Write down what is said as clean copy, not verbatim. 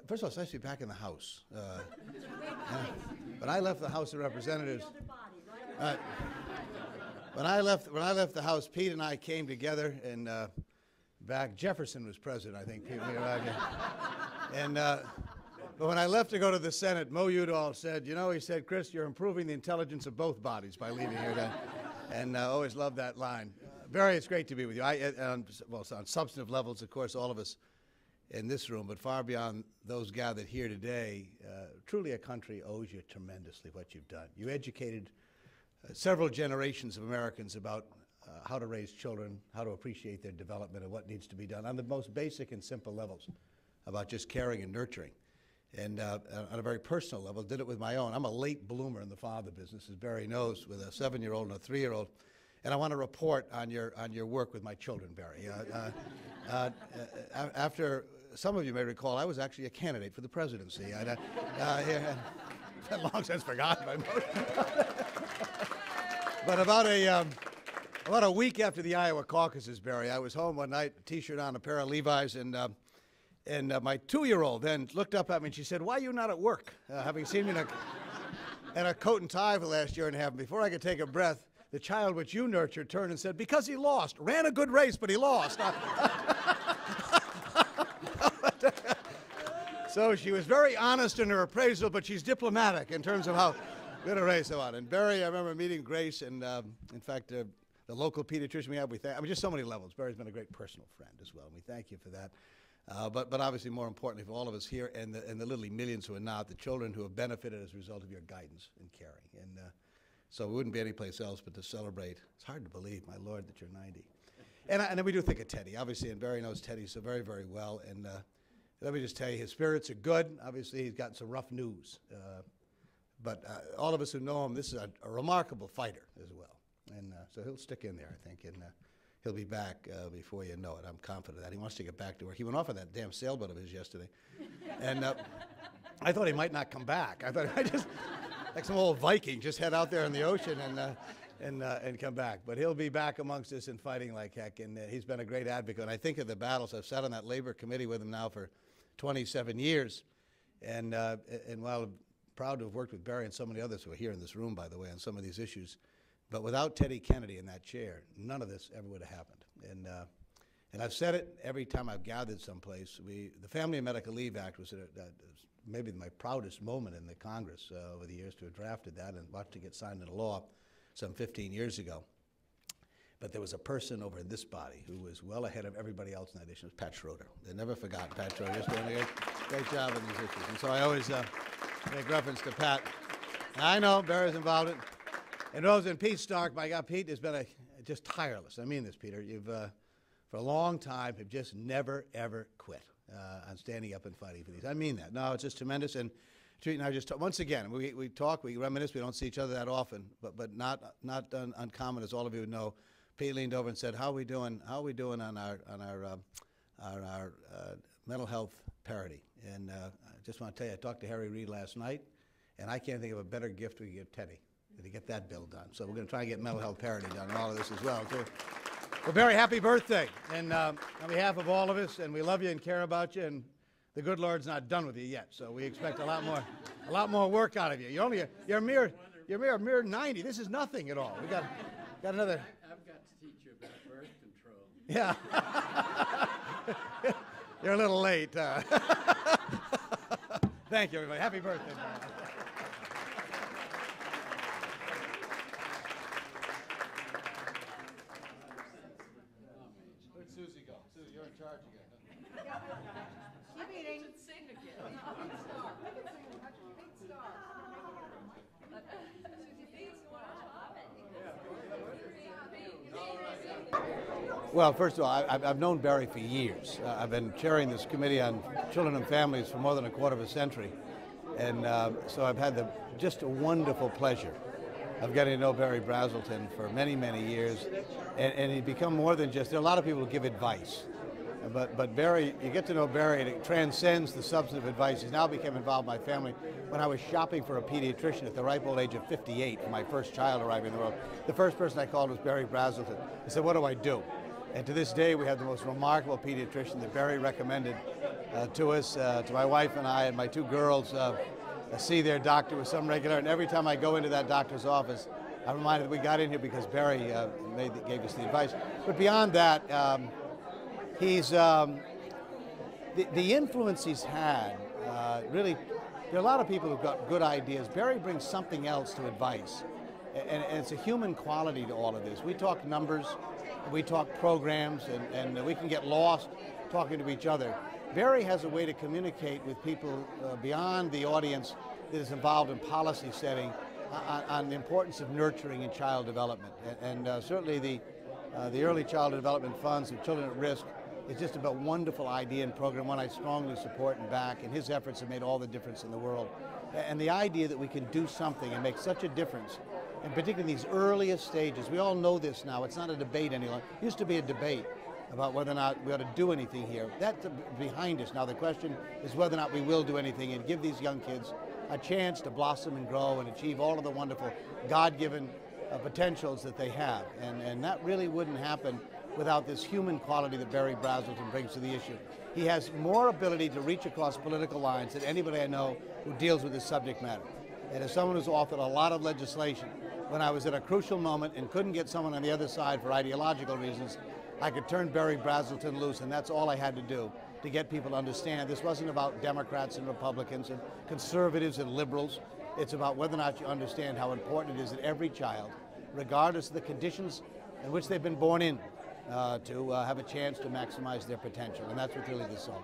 First of all, it's nice to be back in the House. When I left the House of Representatives, when I left the House, Pete and I came together, and back Jefferson was president, I think. Pete, and but when I left to go to the Senate, Mo Udall said, "You know," he said, "Chris, you're improving the intelligence of both bodies by leaving here." And I always loved that line. Barry, it's great to be with you. Well, on substantive levels, of course, all of us in this room, but far beyond those gathered here today, truly a country owes you tremendously what you've done. You educated several generations of Americans about how to raise children, how to appreciate their development, and what needs to be done on the most basic and simple levels about just caring and nurturing. And on a very personal level, did it with my own. I'm a late bloomer in the father business, as Barry knows, with a 7-year-old and a 3-year-old. And I want to report on your work with my children, Barry. After, some of you may recall, I was actually a candidate for the presidency. Long since forgotten by most. But about a week after the Iowa caucuses, Barry, I was home one night, a T-shirt on, a pair of Levi's, and my 2-year-old then looked up at me and she said, "Why are you not at work?" Having seen me in a coat and tie for the last year and a half. Before I could take a breath, the child which you nurtured turned and said, "Because he lost. Ran a good race, but he lost." So she was very honest in her appraisal, but she's diplomatic in terms of how good a race I won. And Barry, I remember meeting Grace, and in fact, the local pediatrician we have, just so many levels. Barry's been a great personal friend as well, and we thank you for that. But obviously, more importantly, for all of us here and the literally millions who are not, the children who have benefited as a result of your guidance and caring. And so we wouldn't be anyplace else but to celebrate. It's hard to believe, my Lord, that you're 90. And we do think of Teddy, obviously, and Barry knows Teddy so very, very well. And let me just tell you, his spirits are good. Obviously, he's gotten some rough news. But all of us who know him, this is a remarkable fighter as well. And so he'll stick in there, I think, and he'll be back before you know it. I'm confident of that. He wants to get back to work. He went off on that damn sailboat of his yesterday. And I thought he might not come back. I thought he might just, like some old Viking, just head out there in the ocean and come back. But he'll be back amongst us and fighting like heck. And he's been a great advocate. And I think of the battles. I've sat on that labor committee with him now for 27 years. And while I'm proud to have worked with Barry and so many others who are here in this room, by the way, on some of these issues, but without Teddy Kennedy in that chair, none of this ever would have happened. And I've said it every time I've gathered someplace. The Family and Medical Leave Act was maybe my proudest moment in the Congress over the years to have drafted that and watched it get signed into law some 15 years ago. But there was a person over in this body who was well ahead of everybody else in that issue. It was Pat Schroeder. They never forgot Pat Schroeder. Just doing a great job on these issues. And so I always make reference to Pat. And I know Barry's involved in it. And Rose and Pete Stark, my God, Pete has been just tireless. I mean this, Peter. You've, for a long time, have just never, ever quit on standing up and fighting for these. I mean that. No, it's just tremendous. And Treat and I just talk, once again, we talk, we reminisce. We don't see each other that often, but not uncommon, as all of you know. Pete leaned over and said, "How are we doing? How are we doing on our mental health parity?" And I just want to tell you, I talked to Harry Reid last night, and I can't think of a better gift we could give Teddy to get that bill done. So we're going to try and get mental health parity done and all of this as well, too. Well, Barry, happy birthday. And on behalf of all of us, and we love you and care about you, and the good Lord's not done with you yet, so we expect a lot more work out of you. You're a mere 90. This is nothing at all. We got another. I've got to teach you about birth control. Yeah. You're a little late. Thank you, everybody. Happy birthday, Barry. Where'd Susie go? Susie, you're in charge again. Keep eating. Sing again. Well, first of all, I've known Barry for years. I've been chairing this committee on children and families for more than a quarter of a century. And so I've had just a wonderful pleasure of getting to know Barry Brazelton for many, many years. And he's become more than just, there are a lot of people who give advice. But Barry, you get to know Barry, and it transcends the substantive advice. He's now become involved in my family. When I was shopping for a pediatrician at the ripe old age of 58, for my first child arriving in the world, the first person I called was Barry Brazelton. I said, "What do I do?" And to this day, we have the most remarkable pediatrician that Barry recommended to us, to my wife and I, and my two girls see their doctor with some regularity. And every time I go into that doctor's office, I'm reminded that we got in here because Barry gave us the advice. But beyond that, he's the influence he's had. Really, there are a lot of people who've got good ideas. Barry brings something else to advice, and it's a human quality to all of this. We talk numbers, we talk programs, and we can get lost talking to each other. Barry has a way to communicate with people beyond the audience that is involved in policy setting on the importance of nurturing in child development. And certainly the Early Child Development Funds of Children at Risk is just a wonderful idea and program, one I strongly support and back, and his efforts have made all the difference in the world. And the idea that we can do something and make such a difference, and particularly in these earliest stages, we all know this now, it's not a debate any longer. It used to be a debate about whether or not we ought to do anything here. That's behind us now. The question is whether or not we will do anything and give these young kids a chance to blossom and grow and achieve all of the wonderful God-given potentials that they have. And that really wouldn't happen without this human quality that Barry Brazelton brings to the issue. He has more ability to reach across political lines than anybody I know who deals with this subject matter. And as someone who's authored a lot of legislation, when I was at a crucial moment and couldn't get someone on the other side for ideological reasons, I could turn Barry Brazelton loose, and that's all I had to do to get people to understand this wasn't about Democrats and Republicans and conservatives and liberals. It's about whether or not you understand how important it is that every child, regardless of the conditions in which they've been born in, to have a chance to maximize their potential. And that's what really this is all about.